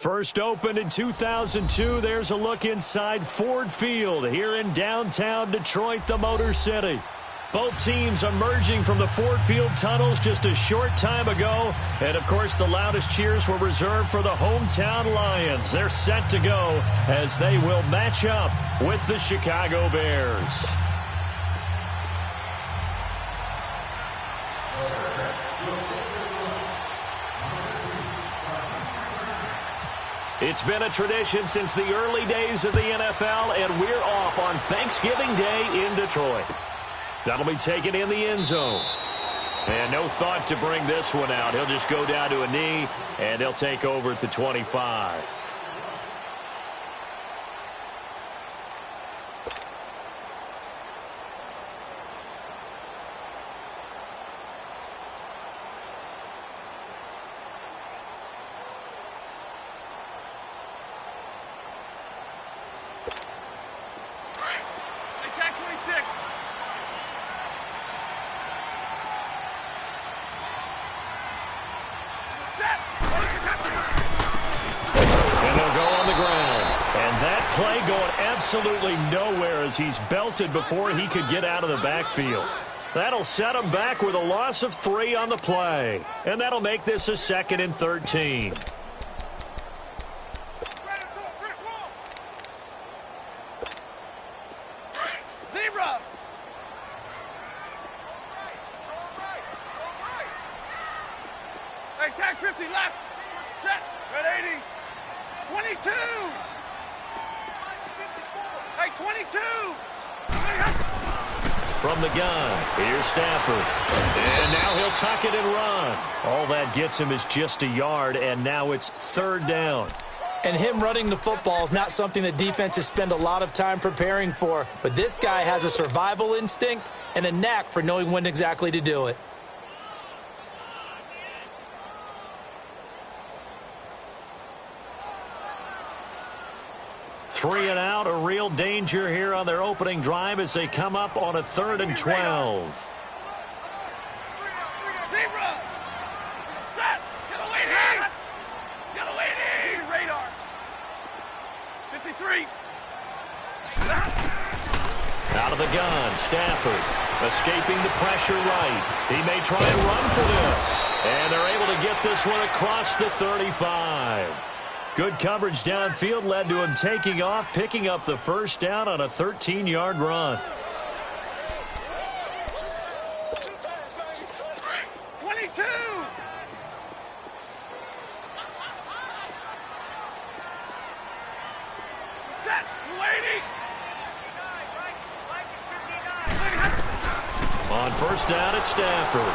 First opened in 2002, there's a look inside Ford Field here in downtown Detroit, the Motor City. Both teams emerging from the Ford Field tunnels just a short time ago. And, of course, the loudest cheers were reserved for the hometown Lions. They're set to go as they will match up with the Chicago Bears. It's been a tradition since the early days of the NFL, and we're off on Thanksgiving Day in Detroit. That'll be taken in the end zone. And no thought to bring this one out. He'll just go down to a knee, and they'll take over at the 25. Absolutely nowhere as he's belted before he could get out of the backfield. That'll set him back with a loss of 3 on the play. And that'll make this a 2nd and 13. Zebra! Hey, tag 50 left. Set. Red 80. 22. Hey, 22! From the gun, here's Stafford. And now he'll tuck it and run. All that gets him is just a yard, and now it's 3rd down. And him running the football is not something that defenses spend a lot of time preparing for. But this guy has a survival instinct and a knack for knowing when exactly to do it. Three and out, a real danger here on their opening drive as they come up on a 3rd and 12. Zebra! Set! Get a lady! Get a lady! Radar! 53! Out of the gun, Stafford escaping the pressure right. He may try and run for this. And they're able to get this one across the 35. Good coverage downfield led to him taking off, picking up the 1st down on a 13-yard run. 22! Set! Lady! On 1st down, it's Stafford.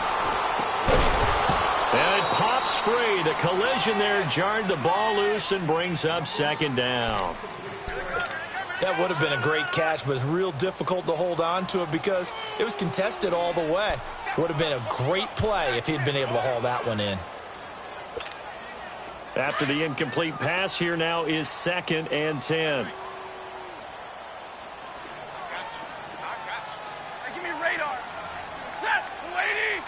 And it pops free. The collision there jarred the ball loose and brings up 2nd down. That would have been a great catch, but it's real difficult to hold on to it because it was contested all the way. Would have been a great play if he'd been able to haul that one in. After the incomplete pass, here now is 2nd and 10. Give me radar. Set! Lady!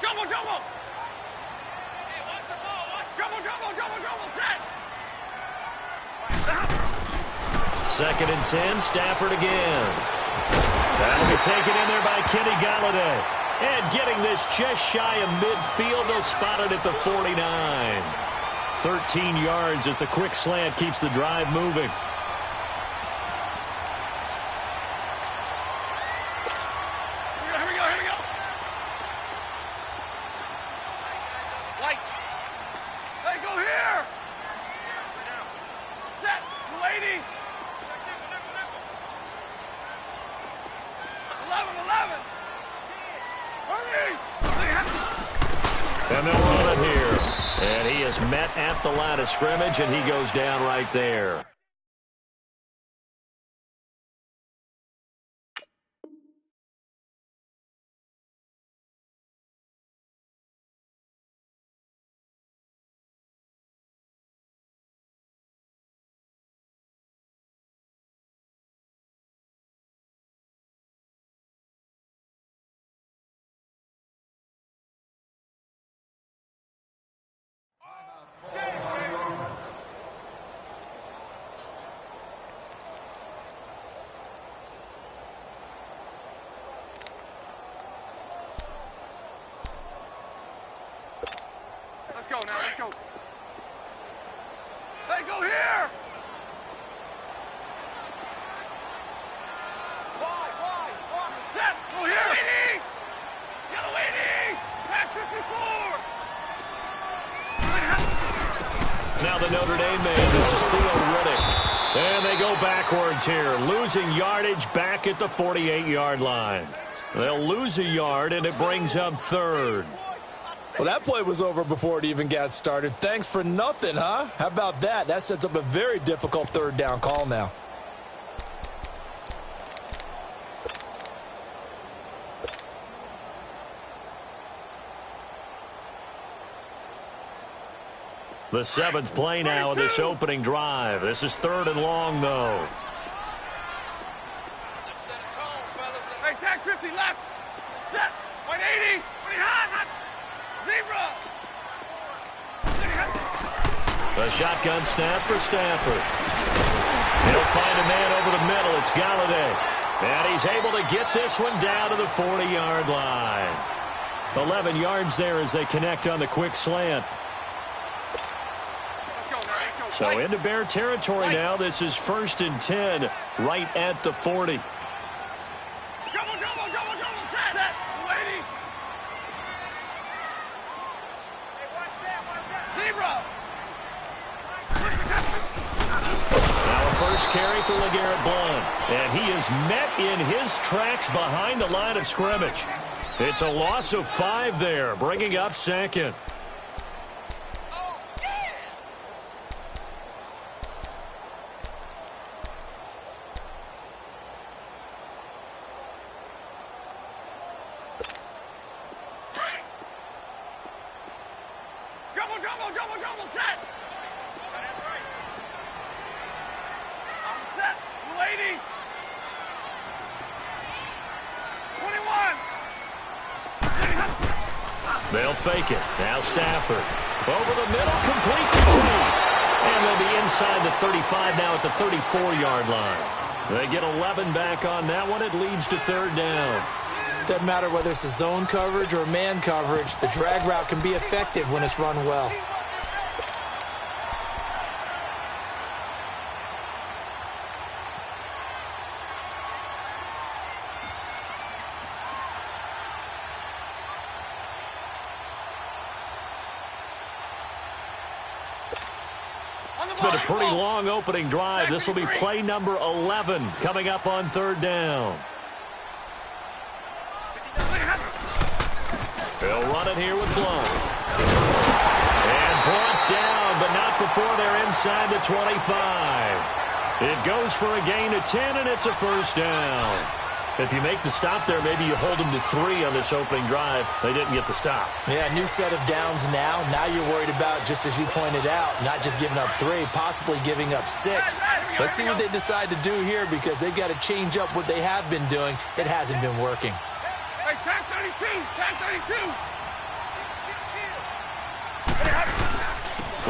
Jumbo, jumbo! Set! 2nd and 10, Stafford again. That'll be taken in there by Kenny Galladay. And getting this just shy of midfield, they'll spot it at the 49. 13 yards as the quick slant keeps the drive moving. Here we go. Light. Hey, go here! Set! Lady! 11! Hurry! And they'll run it here. And he is met at the line of scrimmage, and he goes down right there. Let's go now. Let's go. Hey, go here. Wide. Set. Go here. Waiting. Yellow waiting. Pack 54. Now the Notre Dame man, this is Theo Riddick. And they go backwards here, losing yardage back at the 48-yard line. They'll lose a yard, and it brings up third. Well, that play was over before it even got started. Thanks for nothing, huh? How about that? That sets up a very difficult third down call now. The seventh play now of this opening drive. This is third and long, though. Hey, tag 50 left. Set. 180. 20 hot. Zebra. The shotgun snap for Stafford. He'll find a man over the middle. It's Galladay. And he's able to get this one down to the 40-yard line. 11 yards there as they connect on the quick slant. So into Bear territory now. This is 1st and 10 right at the 40. Double. Set. Waiting. Hey, watch that. Zebra. Now a first carry for LeGarrette Blount. And he is met in his tracks behind the line of scrimmage. It's a loss of 5 there, bringing up second. Double, set! I'm set, lady! 21! They'll fake it. Now Stafford. Over the middle, complete to 2. And they'll be inside the 35 now at the 34-yard line. They get 11 back on that one. It leads to third down. Doesn't matter whether it's a zone coverage or man coverage, the drag route can be effective when it's run well. It's been a pretty long opening drive. This will be play number 11 coming up on third down. They'll run it here with Blount. And brought down, but not before they're inside the 25. It goes for a gain of 10, and it's a first down. If you make the stop there, maybe you hold them to 3 on this opening drive. They didn't get the stop. Yeah, new set of downs now. Now you're worried about, just as you pointed out, not just giving up 3, possibly giving up 6. Let's see what they decide to do here, because they've got to change up what they have been doing. It hasn't been working. Hey, tag 32! Tag 32!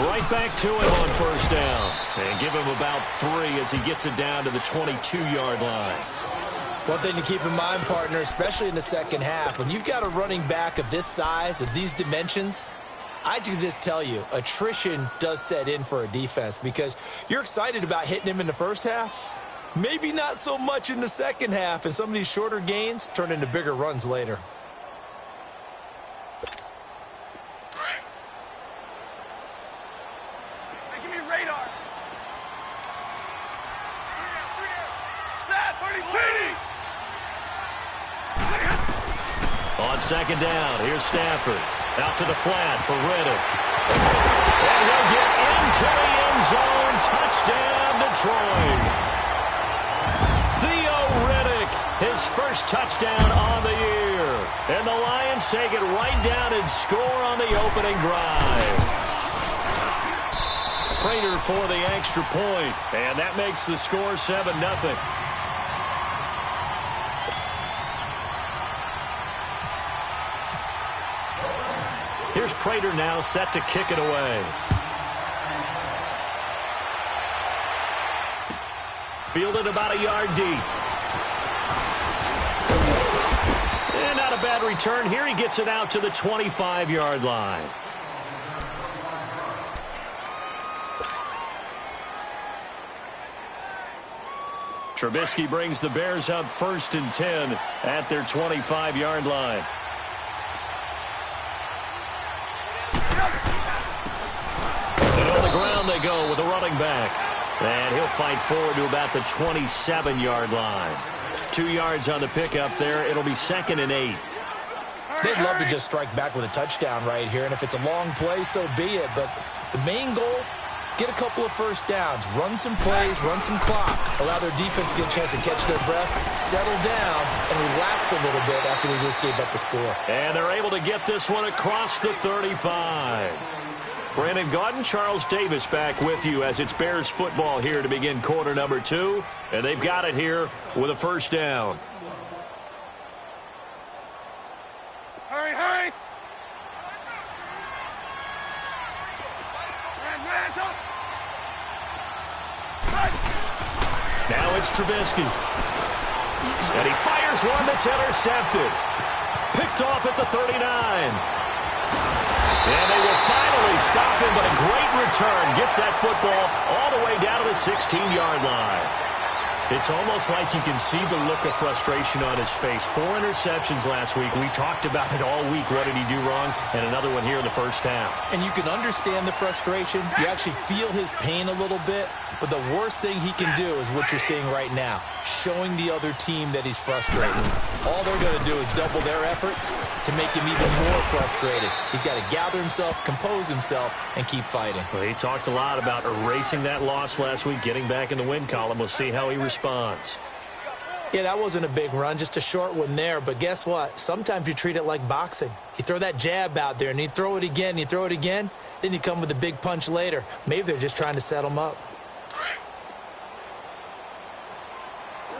Right back to him on first down. And give him about 3 as he gets it down to the 22-yard line. One thing to keep in mind, partner, especially in the second half, when you've got a running back of this size, of these dimensions, I can just tell you, attrition does set in for a defense, because you're excited about hitting him in the first half. Maybe not so much in the second half, and some of these shorter gains turn into bigger runs later. Hey, give me radar. Set, 30. On second down, here's Stafford. Out to the flat for Riddick. And he'll get into the end zone. Touchdown, Detroit. Theo Riddick, his first touchdown on the year. And the Lions take it right down and score on the opening drive. Prater for the extra point. And that makes the score 7-0. Here's Prater now set to kick it away. Fielded about a yard deep. And not a bad return. Here he gets it out to the 25-yard line. Trubisky brings the Bears up 1st and 10 at their 25-yard line. And on the ground they go with the running back. And he'll fight forward to about the 27-yard line. 2 yards on the pickup there. It'll be 2nd and 8. They'd love to just strike back with a touchdown right here, and if it's a long play, so be it. But the main goal, get a couple of first downs, run some plays, run some clock, allow their defense to get a chance to catch their breath, settle down, and relax a little bit after they just gave up a score. And they're able to get this one across the 35. Brandon Gaudin, Charles Davis back with you as it's Bears football here to begin quarter number 2. And they've got it here with a first down. Hurry, hurry! Now it's Trubisky. And he fires one that's intercepted. Picked off at the 39. And they will finally stop him, but a great return. Gets that football all the way down to the 16-yard line. It's almost like you can see the look of frustration on his face. 4 interceptions last week. We talked about it all week. What did he do wrong? And another one here in the first half. And you can understand the frustration. You actually feel his pain a little bit. But the worst thing he can do is what you're seeing right now, showing the other team that he's frustrated. All they're going to do is double their efforts to make him even more frustrated. He's got to gather himself, compose himself, and keep fighting. Well, he talked a lot about erasing that loss last week, getting back in the win column. We'll see how he responds. Yeah, that wasn't a big run, just a short one there. But guess what? Sometimes you treat it like boxing. You throw that jab out there, and you throw it again, and you throw it again. Then you come with a big punch later. Maybe they're just trying to set him up.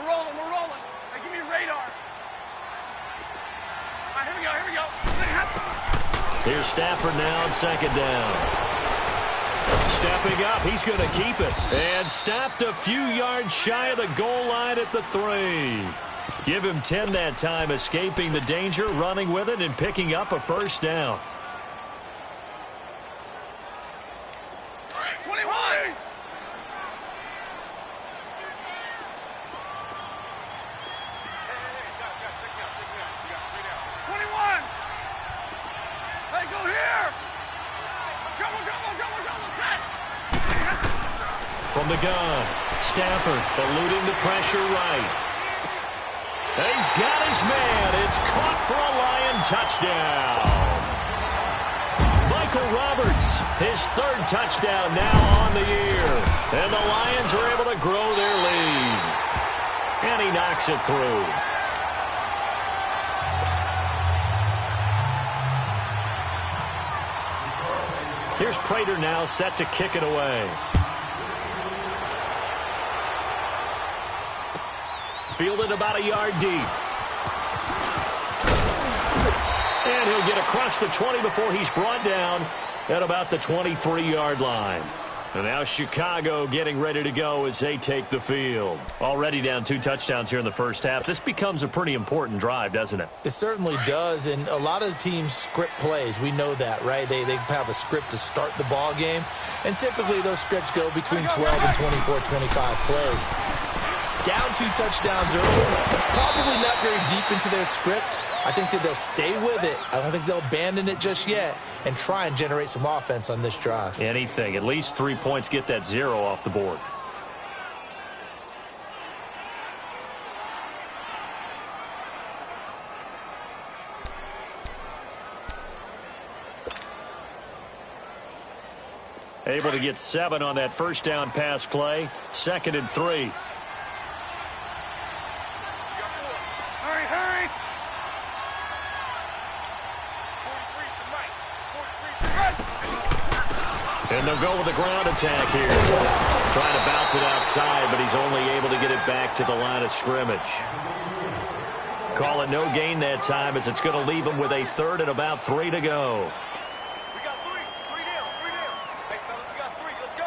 We're rolling. Hey, give me radar. All right, here we go. Here's Stafford now on 2nd down. Stepping up, he's going to keep it. And stopped a few yards shy of the goal line at the 3. Give him 10 that time, escaping the danger, running with it, and picking up a first down. 21! Hey, go here! Come on! From the gun, Stafford eluding the pressure right. He's got his man. It's caught for a Lion touchdown. Michael Roberts, his 3rd touchdown now on the year. And the Lions are able to grow their lead. And he knocks it through. Here's Prater now set to kick it away. Fielded about a yard deep. And he'll get across the 20 before he's brought down at about the 23-yard line. And now Chicago getting ready to go as they take the field. Already down 2 touchdowns here in the first half. This becomes a pretty important drive, doesn't it? It certainly does, and a lot of the teams script plays. We know that, right? They have a script to start the ball game, and typically those scripts go between 12 and 24, 25 plays. Down 2 touchdowns early, probably not very deep into their script. I think that they'll stay with it. I don't think they'll abandon it just yet and try and generate some offense on this drive. Anything. At least 3 points, get that 0 off the board. Able to get 7 on that first down pass play. 2nd and 3. Hurry! And they'll go with the ground attack here. Trying to bounce it outside, but he's only able to get it back to the line of scrimmage. Call it no gain that time as it's going to leave him with a 3rd and about 3 to go. We got 3 down. Hey, fellas, we got 3. Let's go.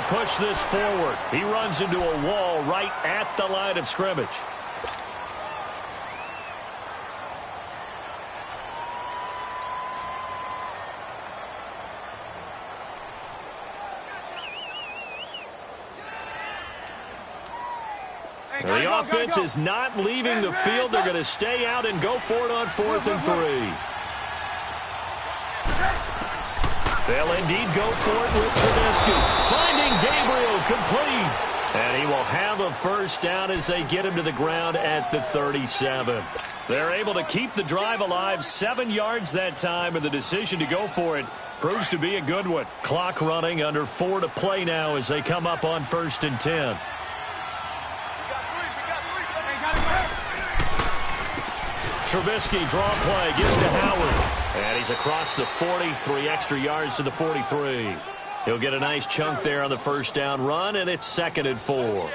push this forward. He runs into a wall right at the line of scrimmage. The offense is not leaving the field. They're going to stay out and go for it on 4th and 3. They'll indeed go for it with Trubisky. Finding Gabriel complete. And he will have a first down as they get him to the ground at the 37. They're able to keep the drive alive, 7 yards that time, and the decision to go for it proves to be a good one. Clock running, under 4 to play now as they come up on 1st and 10. Trubisky draw play, gives to Howard. And he's across the 40, 3 extra yards to the 43. He'll get a nice chunk there on the first down run, and it's 2nd and 4.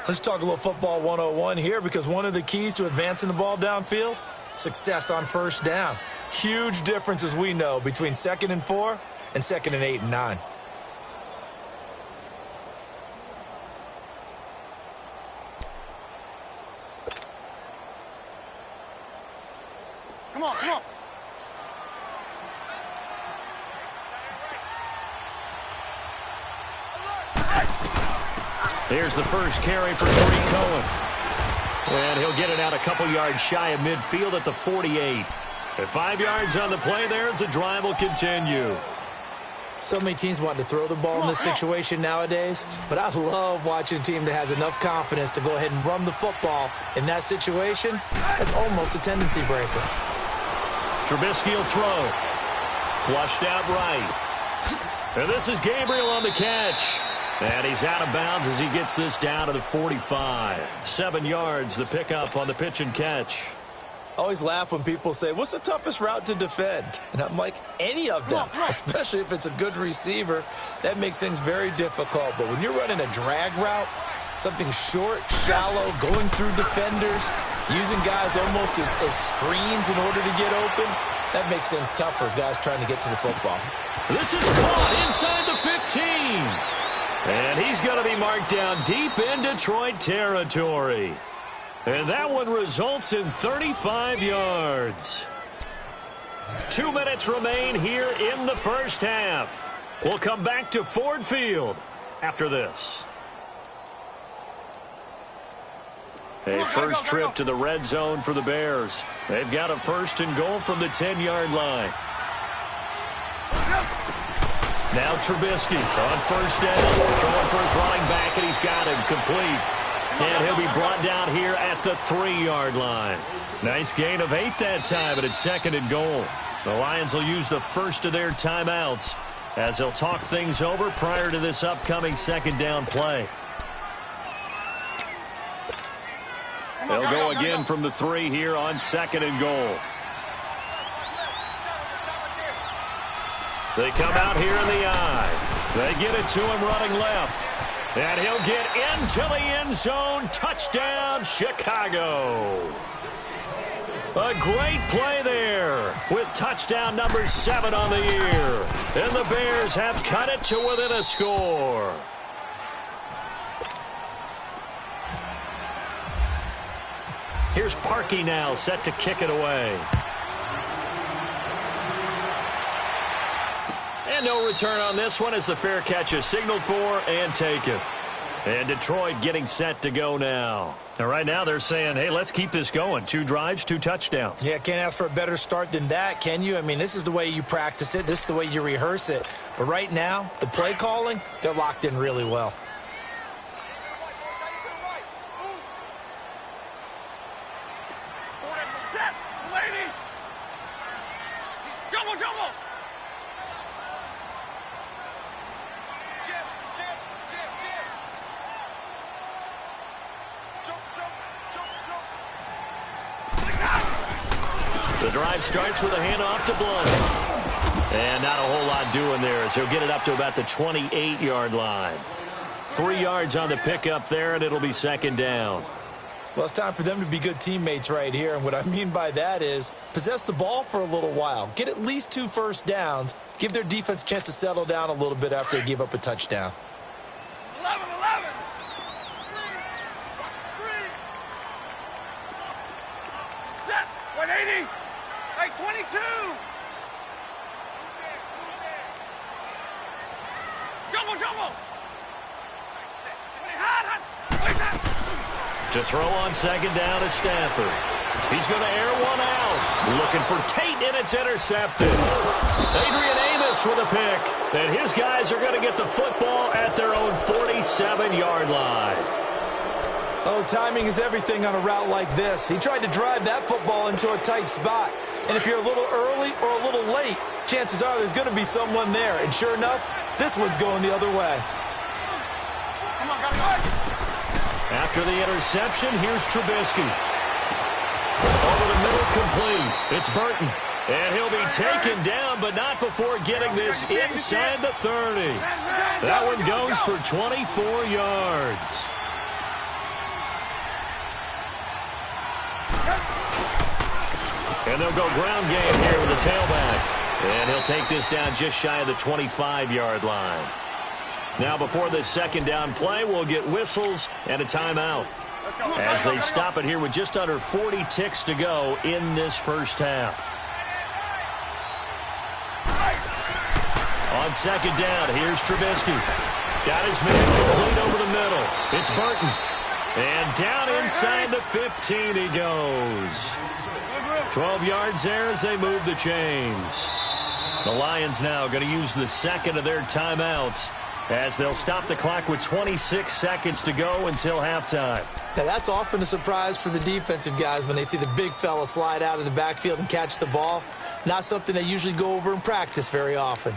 Let's talk a little football 101 here, because one of the keys to advancing the ball downfield, success on first down. Huge difference, as we know, between 2nd and 4 and 2nd and 8 and 9. Come on, come on. Here's the first carry for Tariq Cohen. And he'll get it out a couple yards shy of midfield at the 48. At 5 yards on the play there, as the drive will continue. So many teams want to throw the ball in this situation nowadays, but I love watching a team that has enough confidence to go ahead and run the football in that situation. That's almost a tendency breaker. Trubisky will throw. Flushed out right. And this is Gabriel on the catch. And he's out of bounds as he gets this down to the 45. 7 yards, the pickup on the pitch and catch. I always laugh when people say, what's the toughest route to defend? And I'm like, any of them, especially if it's a good receiver. That makes things very difficult. But when you're running a drag route, something short, shallow, going through defenders, using guys almost as screens in order to get open, that makes things tough for guys trying to get to the football. This is caught inside the 15. And he's going to be marked down deep in Detroit territory. And that one results in 35 yards. 2 minutes remain here in the first half. We'll come back to Ford Field after this. A first trip to the red zone for the Bears. They've got a 1st and goal from the 10-yard line. Now Trubisky on first down. Throwing for his running back, and he's got him complete. And he'll be brought down here at the 3-yard line. Nice gain of 8 that time, and it's 2nd and goal. The Lions will use the first of their timeouts as they'll talk things over prior to this upcoming 2nd down play. They'll go again from the 3 here on 2nd and goal. They come out here in the eye. They get it to him running left. And he'll get into the end zone. Touchdown, Chicago. A great play there with touchdown number 7 on the year. And the Bears have cut it to within a score. Here's Parkey now, set to kick it away. And no return on this one as the fair catch is signaled for and taken. And Detroit getting set to go now. And right now they're saying, hey, let's keep this going. 2 drives, 2 touchdowns. Yeah, can't ask for a better start than that, can you? I mean, this is the way you practice it. This is the way you rehearse it. But right now, the play calling, they're locked in really well. The drive starts with a handoff to Blount. And not a whole lot doing there as he'll get it up to about the 28-yard line. 3 yards on the pickup there, and it'll be 2nd down. Well, it's time for them to be good teammates right here, and what I mean by that is possess the ball for a little while, get at least 2 first downs, give their defense a chance to settle down a little bit after they give up a touchdown. 11. Set. 180. Hey, 22. Jumbo. Hot. To throw on second down is Stafford. He's going to air one out. Looking for Tate, and it's intercepted. Adrian Amos with a pick. And his guys are going to get the football at their own 47-yard line. Oh, timing is everything on a route like this. He tried to drive that football into a tight spot. And if you're a little early or a little late, chances are there's going to be someone there. And sure enough, this one's going the other way. Come on, gotta go. After the interception, here's Trubisky. Over the middle, complete. It's Burton. And he'll be taken down, but not before getting this inside the 30. That one goes for 24 yards. And they'll go ground game here with the tailback. And he'll take this down just shy of the 25-yard line. Now, before this second down play, we'll get whistles and a timeout as they stop it here with just under 40 ticks to go in this first half. On second down, here's Trubisky. Got his man complete over the middle. It's Burton. And down inside the 15 he goes. 12 yards there as they move the chains. The Lions now going to use the second of their timeouts as they'll stop the clock with 26 seconds to go until halftime. Now, that's often a surprise for the defensive guys when they see the big fella slide out of the backfield and catch the ball. Not something they usually go over in practice very often.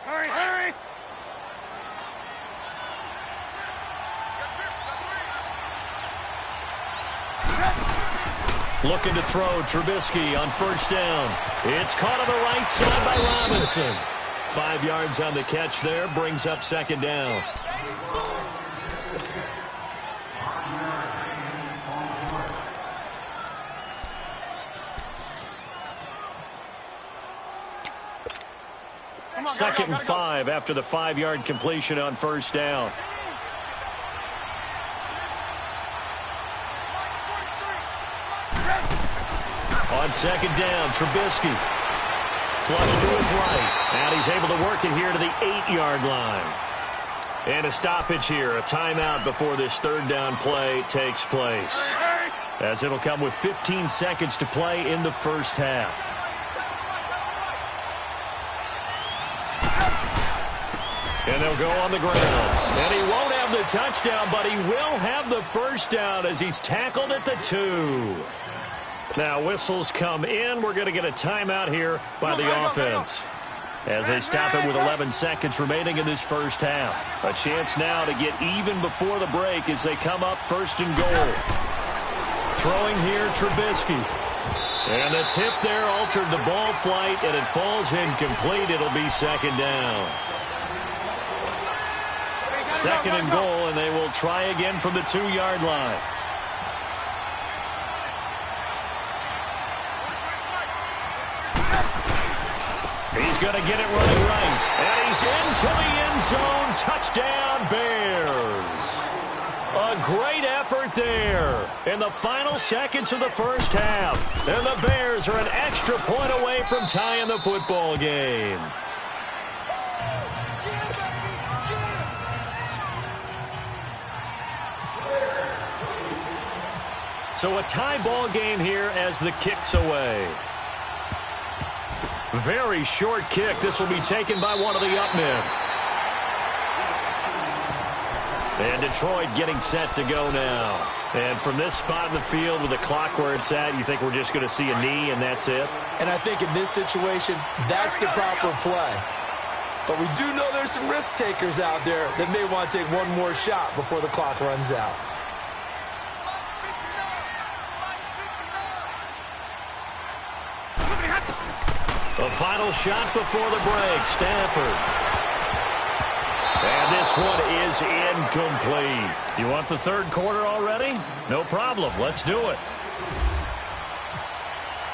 Hurry. Looking to throw, Trubisky on first down. It's caught on the right side by Robinson. 5 yards on the catch there, brings up second down. Second and 5 after the 5-yard completion on first down. On second down, Trubisky. Flush to his right. And he's able to work it here to the 8-yard line. And a stoppage here, a timeout before this third down play takes place. As it'll come with 15 seconds to play in the first half. And they'll go on the ground. And he won't have the touchdown, but he will have the first down as he's tackled at the 2. Now whistles come in. We're going to get a timeout here by the offense as they stop it with 11 seconds remaining in this first half. A chance now to get even before the break as they come up first and goal. Throwing here, Trubisky. And the tip there altered the ball flight, and it falls incomplete. It'll be second down. Second and goal, and they will try again from the 2-yard line. He's going to get it running right. And he's into the end zone. Touchdown, Bears. A great effort there in the final seconds of the first half. And the Bears are an extra point away from tying the football game. So a tie ball game here as the kick's away. Very short kick. This will be taken by one of the up men. And Detroit getting set to go now. And from this spot in the field with the clock where it's at, you think we're just going to see a knee and that's it? And I think in this situation, that's the proper play. But we do know there's some risk takers out there that may want to take one more shot before the clock runs out. The final shot before the break. Stafford And this one is incomplete. You want the third quarter already? No problem. Let's do it.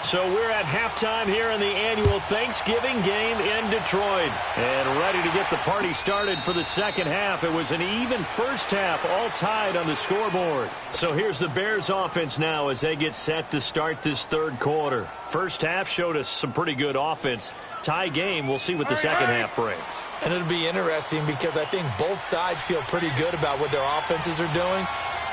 So we're at halftime here in the annual Thanksgiving game in Detroit. And ready to get the party started for the second half. It was an even first half, all tied on the scoreboard. So here's the Bears offense now as they get set to start this third quarter. First half showed us some pretty good offense. Tie game, we'll see what the second half brings. And it'll be interesting because I think both sides feel pretty good about what their offenses are doing.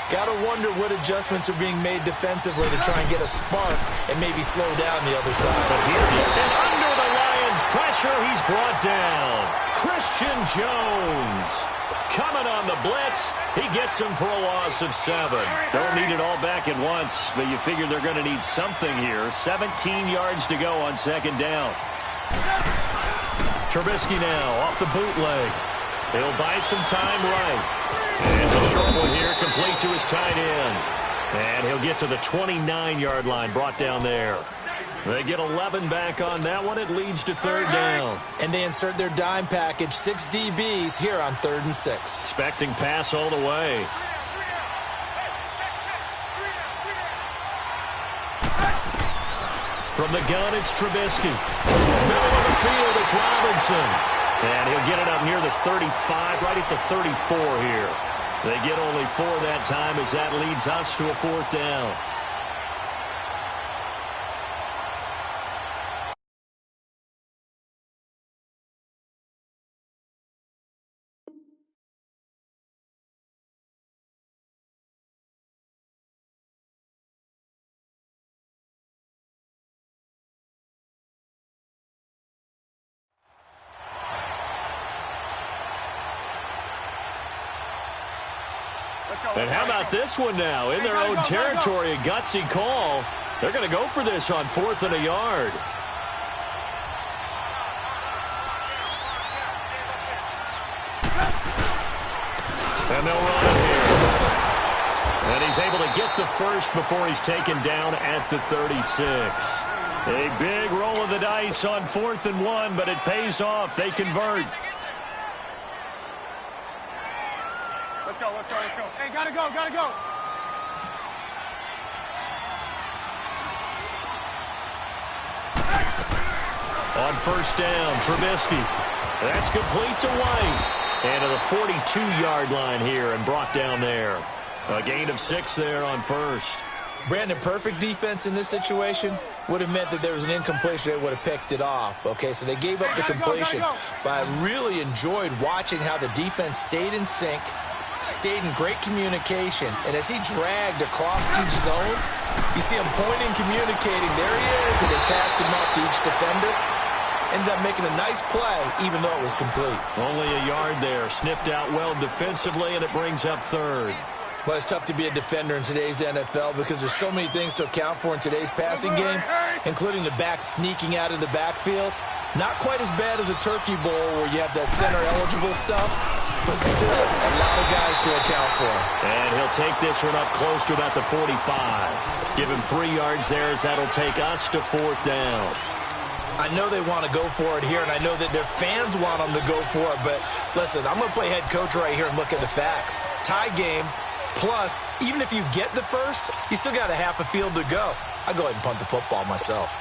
Got to wonder what adjustments are being made defensively to try and get a spark and maybe slow down the other side. But here, and under the Lions' pressure, he's brought down. Christian Jones coming on the blitz. He gets him for a loss of 7. Don't need it all back at once, but you figure they're going to need something here. 17 yards to go on second down. Trubisky now off the bootleg. He'll buy some time right. And it's a short one here, complete to his tight end. And he'll get to the 29-yard line, brought down there. They get 11 back on that one. It leads to third down. And they insert their dime package, 6 DBs here on 3rd and 6. Expecting pass all the way. From the gun, it's Trubisky. Middle of the field, it's Robinson. And he'll get it up near the 35, right at the 34 here. They get only 4 that time as that leads us to a 4th down. And how about this one now? In their own territory, a gutsy call. They're going to go for this on 4th and a yard. And they'll run it here. And he's able to get the first before he's taken down at the 36. A big roll of the dice on 4th and 1, but it pays off. They convert. Let's go, let's go, let's go. Hey, gotta go, gotta go. On first down, Trubisky. That's complete to White. And to the 42-yard line here and brought down there. A gain of 6 there on first. Brandon, perfect defense in this situation would have meant that there was an incompletion. They would have picked it off. Okay, so they gave up the completion. But I really enjoyed watching how the defense stayed in sync, stayed in great communication, and as he dragged across each zone, you see him pointing, communicating. There he is, and they passed him up to each defender. Ended up making a nice play, even though it was complete. Only a yard there. Sniffed out well defensively, and it brings up third. Well, it's tough to be a defender in today's NFL because there's so many things to account for in today's passing game, including the back sneaking out of the backfield. Not quite as bad as a turkey bowl where you have that center-eligible stuff, but still a lot of guys to account for. And he'll take this one up close to about the 45. Give him 3 yards there as that'll take us to 4th down. I know they want to go for it here, and I know that their fans want them to go for it, but listen, I'm going to play head coach right here and look at the facts. Tie game, plus, even if you get the first, you still got a half a field to go. I'll go ahead and punt the football myself.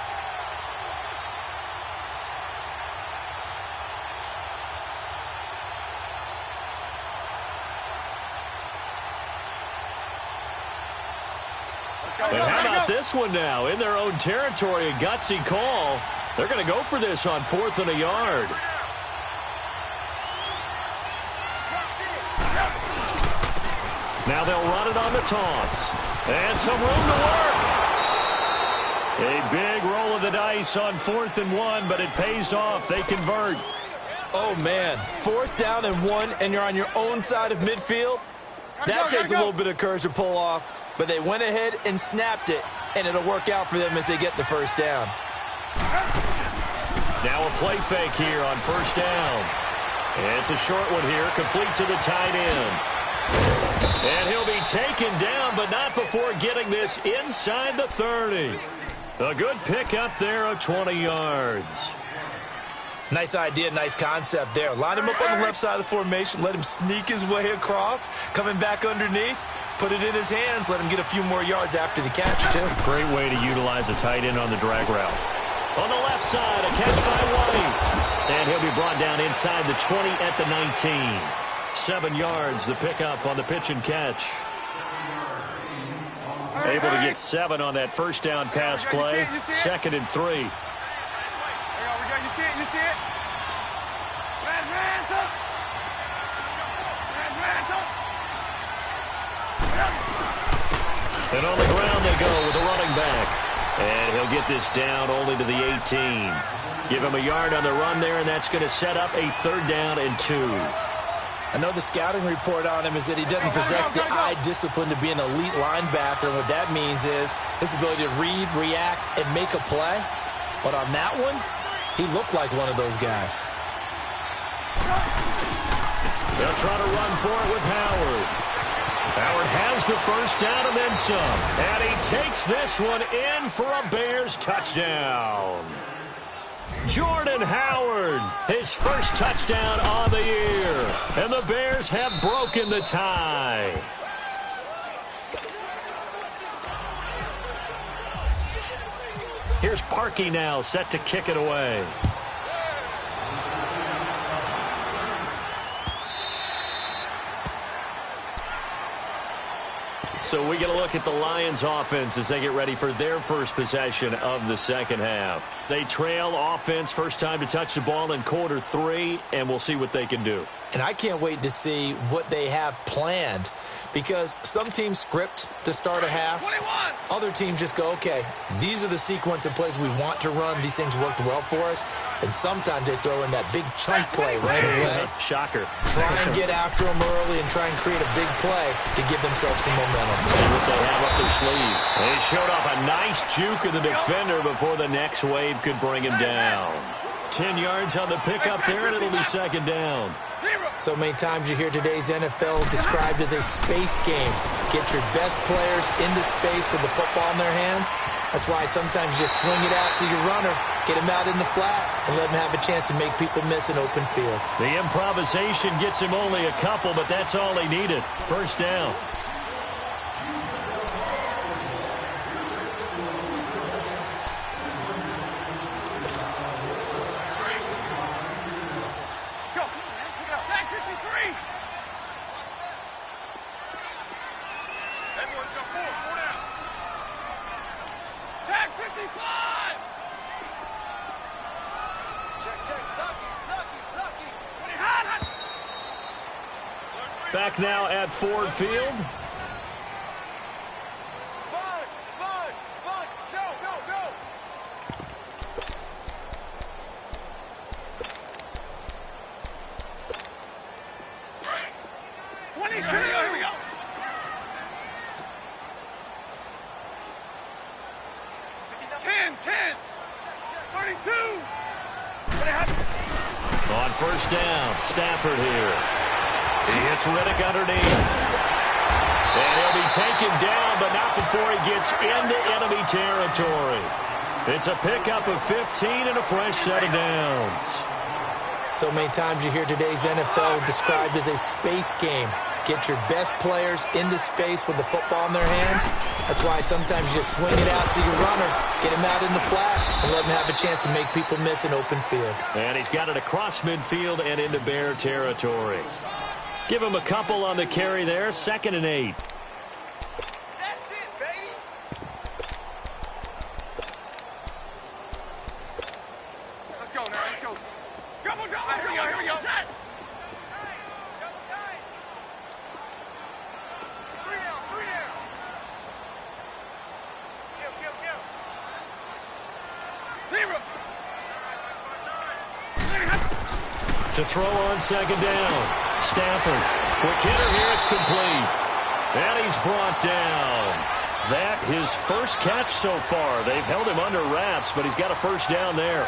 And how about this one now? In their own territory, a gutsy call. They're going to go for this on 4th and a yard. Now they'll run it on the toss. And some room to work. A big roll of the dice on 4th and 1, but it pays off. They convert. Oh, man. 4th down and 1, and you're on your own side of midfield? That takes a little bit of courage to pull off. But they went ahead and snapped it, and it'll work out for them as they get the first down. Now a play fake here on first down. It's a short one here, complete to the tight end. And he'll be taken down, but not before getting this inside the 30. A good pick up there of 20 yards. Nice idea, nice concept there. Line him up on the left side of the formation, let him sneak his way across, coming back underneath, put it in his hands, let him get a few more yards after the catch, too. Great way to utilize a tight end on the drag route. On the left side, a catch by White. And he'll be brought down inside the 20 at the 19. 7 yards, the pickup on the pitch and catch. Able to get 7 on that first down pass play. 2nd and 3. You see it? You see it? Hands up! Hands up! And on the ground they go with a running back. And he'll get this down only to the 18. Give him a yard on the run there, and that's going to set up a 3rd down and 2. I know the scouting report on him is that he doesn't possess the eye discipline to be an elite linebacker. And what that means is his ability to read, react, and make a play. But on that one, he looked like one of those guys. They'll try to run for it with Howard. Howard has the first down and then some. And he takes this one in for a Bears touchdown. Jordan Howard, his first touchdown on the year. And the Bears have broken the tie. Here's Parkey now, set to kick it away. So we get a look at the Lions offense as they get ready for their first possession of the second half. They trail offense first time to touch the ball in quarter 3, and we'll see what they can do. And I can't wait to see what they have planned, because some teams script to start a half. 21. Other teams just go, okay, these are the sequence of plays we want to run. These things worked well for us. And sometimes they throw in that big chunk play right away. Shocker. Try and get after them early and try and create a big play to give themselves some momentum. See what they have up their sleeve. They showed off a nice juke of the defender before the next wave could bring him down. 10 yards on the pickup there, and it'll be 2nd down. So many times you hear today's NFL described as a space game. Get your best players into space with the football in their hands. That's why sometimes you just swing it out to your runner, get him out in the flat, and let him have a chance to make people miss an open field. The improvisation gets him only a couple, but that's all he needed. First down. Back now at Ford Field. Here we go. Ten. 32. On first down, Stafford here. He hits Riddick underneath. And he'll be taken down, but not before he gets into enemy territory. It's a pickup of 15 and a fresh set of downs. So many times you hear today's NFL described as a space game. Get your best players into space with the football in their hands. That's why sometimes you just swing it out to your runner, get him out in the flat, and let him have a chance to make people miss an open field. And he's got it across midfield and into Bear territory. Give him a couple on the carry there, 2nd and 8. That's it, baby. Let's go now. Let's go. Double drop. Here we go. Three down. Kill. To throw on 2nd down. Stafford. Quick hitter here. It's complete. And he's brought down. That his first catch so far. They've held him under wraps, but he's got a first down there.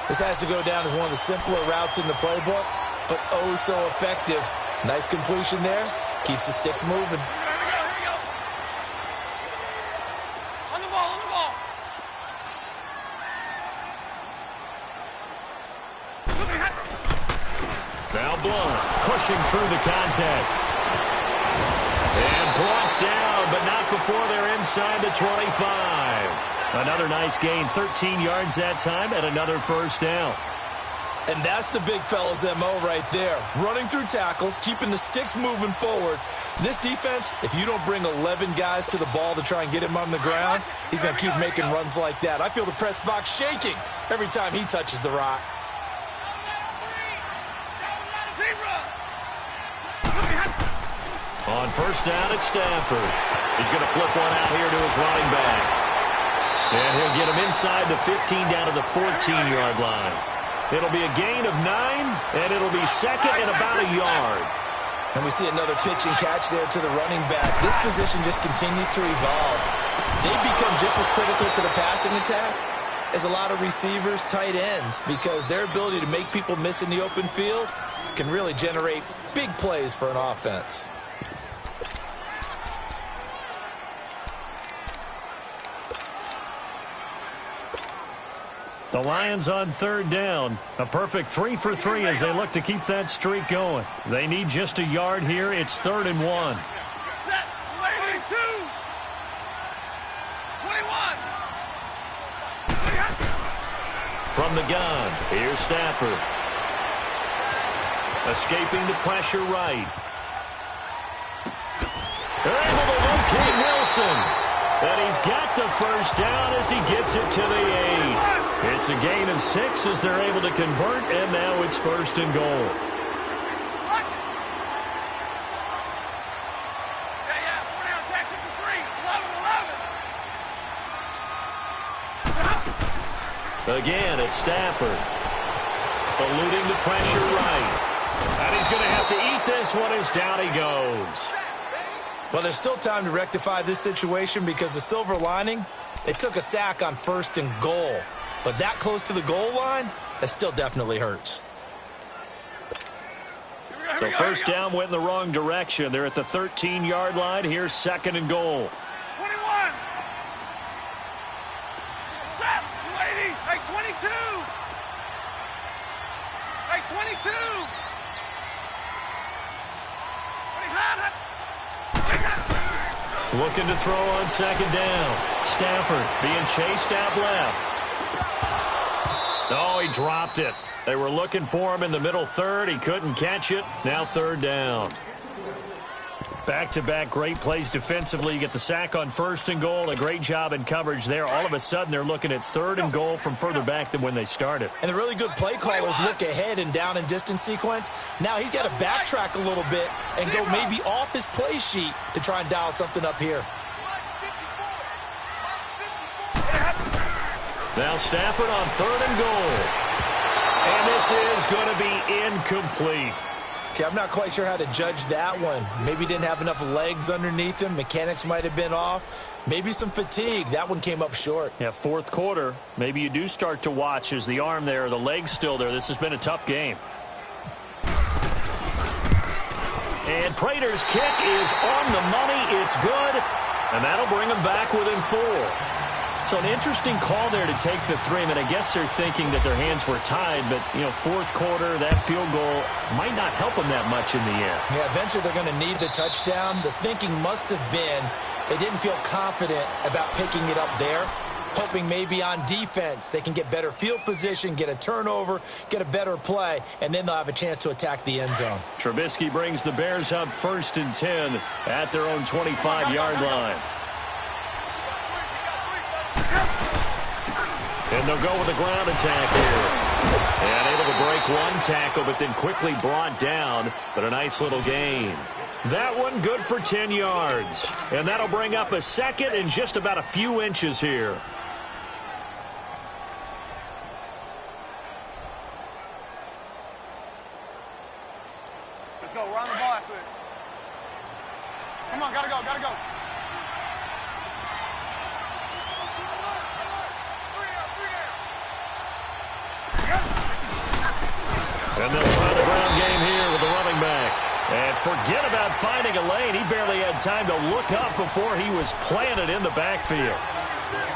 This has to go down as one of the simpler routes in the playbook, but oh so effective. Nice completion there. Keeps the sticks moving. Here we go. On the ball. Blunt, pushing through the contact. And brought down, but not before they're inside the 25. Another nice gain, 13 yards that time, and another first down. And that's the big fella's MO right there. Running through tackles, keeping the sticks moving forward. This defense, if you don't bring 11 guys to the ball to try and get him on the ground, he's going to keep making runs like that. I feel the press box shaking every time he touches the rock. On first down, it's Stafford. He's going to flip one out here to his running back. And he'll get him inside the 15 down to the 14-yard line. It'll be a gain of 9, and it'll be second and about a yard. And we see another pitch and catch there to the running back. This position just continues to evolve. They've become just as critical to the passing attack as a lot of receivers, tight ends, because their ability to make people miss in the open field can really generate big plays for an offense. The Lions on third down. A perfect 3 for 3 as they look to keep that streak going. They need just a yard here. It's 3rd and 1. Set. 22. 21. From the gun, here's Stafford. Escaping the pressure right. They're able to locate Wilson. And he's got the first down as he gets it to the 8. It's a gain of 6 as they're able to convert, and now it's 1st and goal. Again, it's Stafford. Eluding the pressure right. And he's going to have to eat this one as down he goes. Well, there's still time to rectify this situation because the silver lining, they took a sack on 1st and goal. But that close to the goal line, that still definitely hurts. So first down went in the wrong direction. They're at the 13-yard line. Here's 2nd and goal. 21. Set. 80. Hey, 22. Hey, 22. 25. Looking to throw on 2nd down. Stafford being chased out left. Oh, he dropped it. They were looking for him in the middle third. He couldn't catch it. Now 3rd down. Back-to-back great plays defensively. You get the sack on 1st and goal. A great job in coverage there. All of a sudden, they're looking at 3rd and goal from further back than when they started. And the really good play callers look ahead and down and distance sequence. Now he's got to backtrack a little bit and go maybe off his play sheet to try and dial something up here. Now Stafford on 3rd and goal. And this is going to be incomplete. Okay, I'm not quite sure how to judge that one. Maybe didn't have enough legs underneath him. Mechanics might have been off. Maybe some fatigue. That one came up short. Yeah, 4th quarter. Maybe you do start to watch as the arm there, the leg's still there. This has been a tough game. And Prater's kick is on the money. It's good. And that'll bring him back within 4. So an interesting call there to take the 3. I mean, I guess they're thinking that their hands were tied, but, 4th quarter, that field goal might not help them that much in the end. Yeah, eventually they're going to need the touchdown. The thinking must have been they didn't feel confident about picking it up there, hoping maybe on defense they can get better field position, get a turnover, get a better play, and then they'll have a chance to attack the end zone. Trubisky brings the Bears up 1st and 10 at their own 25-yard line. And they'll go with a ground attack here. And able to break one tackle, but then quickly brought down. But a nice little gain. That one good for 10 yards. And that'll bring up a 2nd and just about a few inches here. Let's go. Run the ball after it. Come on, gotta go, gotta go. And they'll try the ground game here with the running back. And forget about finding a lane. He barely had time to look up before he was planted in the backfield.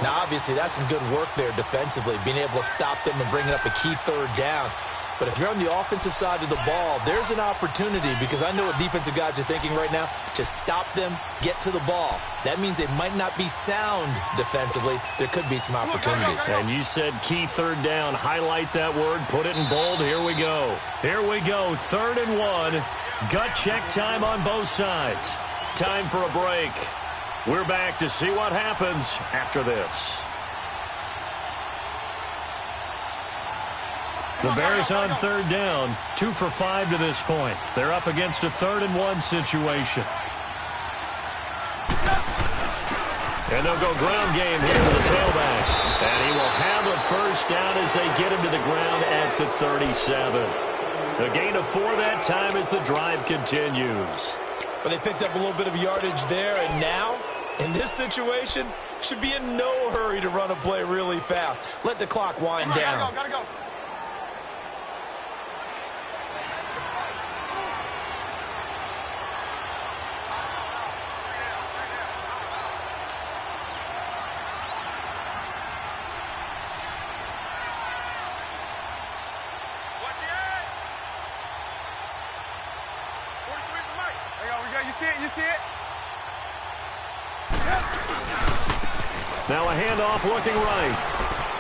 Now, obviously, that's some good work there defensively, being able to stop them and bring it up a key 3rd down. But if you're on the offensive side of the ball, there's an opportunity, because I know what defensive guys are thinking right now. Just stop them, get to the ball. That means they might not be sound defensively. There could be some opportunities. And you said key third down. Highlight that word. Put it in bold. Here we go. Here we go. 3rd and 1. Gut check time on both sides. Time for a break. We're back to see what happens after this. The Bears on 3rd down, 2 for 5 to this point. They're up against a 3rd and 1 situation. And they'll go ground game here to the tailback. And he will have a first down as they get him to the ground at the 37. A gain of 4 that time as the drive continues. But they picked up a little bit of yardage there, and now, in this situation, should be in no hurry to run a play really fast. Let the clock wind down. Gotta go. You see it? Now a handoff looking right.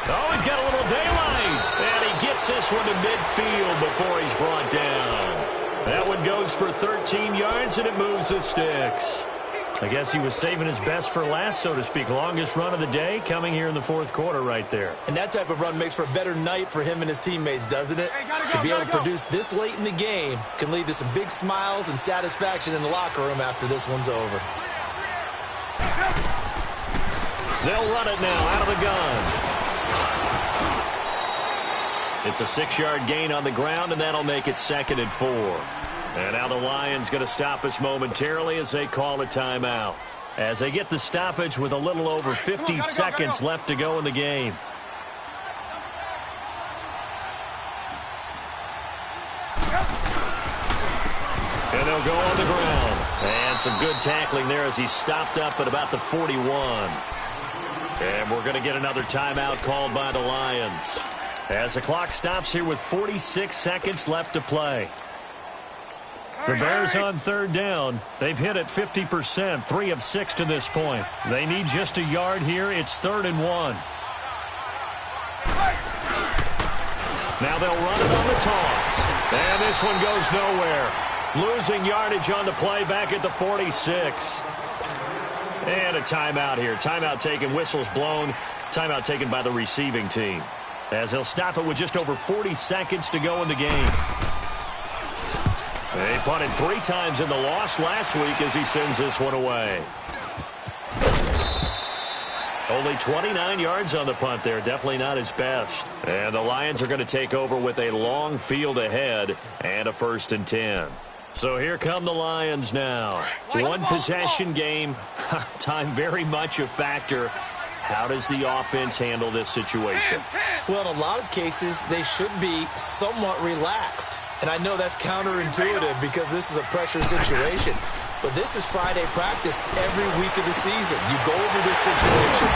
Oh, he's got a little daylight. And he gets this one to midfield before he's brought down. That one goes for 13 yards, and it moves the sticks. I guess he was saving his best for last, so to speak. Longest run of the day coming here in the 4th quarter right there. And that type of run makes for a better night for him and his teammates, doesn't it? To be able to produce this late in the game can lead to some big smiles and satisfaction in the locker room after this one's over. They'll run it now out of the gun. It's a 6-yard gain on the ground, and that'll make it 2nd and 4. And now the Lions going to stop us momentarily as they call a timeout. As they get the stoppage with a little over 50 seconds left to go in the game. And they'll go on the ground. And some good tackling there as he stopped up at about the 41. And we're going to get another timeout called by the Lions. As the clock stops here with 46 seconds left to play. The Bears on 3rd down. They've hit it 50%, 3 of 6 to this point. They need just a yard here. It's 3rd and 1. Now they'll run it on the toss. And this one goes nowhere. Losing yardage on the play back at the 46. And a timeout here. Timeout taken, whistles blown. Timeout taken by the receiving team. As he'll stop it with just over 40 seconds to go in the game. They punted 3 times in the loss last week as he sends this one away. Only 29 yards on the punt there. Definitely not his best. And the Lions are going to take over with a long field ahead and a 1st and 10. So here come the Lions now. 1 possession game. Time very much a factor. How does the offense handle this situation? Well, in a lot of cases, they should be somewhat relaxed. And I know that's counterintuitive because this is a pressure situation. But this is Friday practice every week of the season. You go over this situation,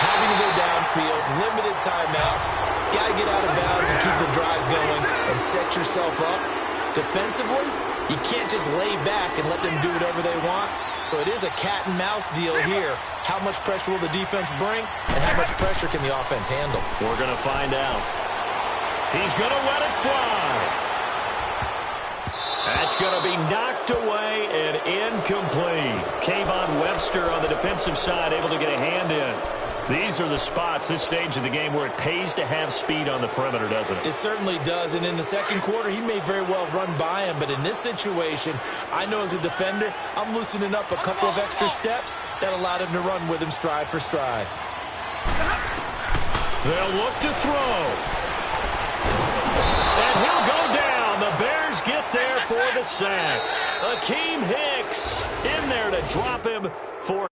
having to go downfield, limited timeouts, got to get out of bounds and keep the drive going and set yourself up. Defensively, you can't just lay back and let them do whatever they want. So it is a cat and mouse deal here. How much pressure will the defense bring, and how much pressure can the offense handle? We're going to find out. He's going to let it fly. That's going to be knocked away and incomplete. Kayvon Webster on the defensive side able to get a hand in. These are the spots, this stage of the game, where it pays to have speed on the perimeter, doesn't it? It certainly does, and in the 2nd quarter, he may very well run by him, but in this situation, I know as a defender, I'm loosening up a couple of extra steps that allowed him to run with him stride for stride. They'll look to throw. And he'll go down. The Bears get there for the sack. Akeem Hicks in there to drop him for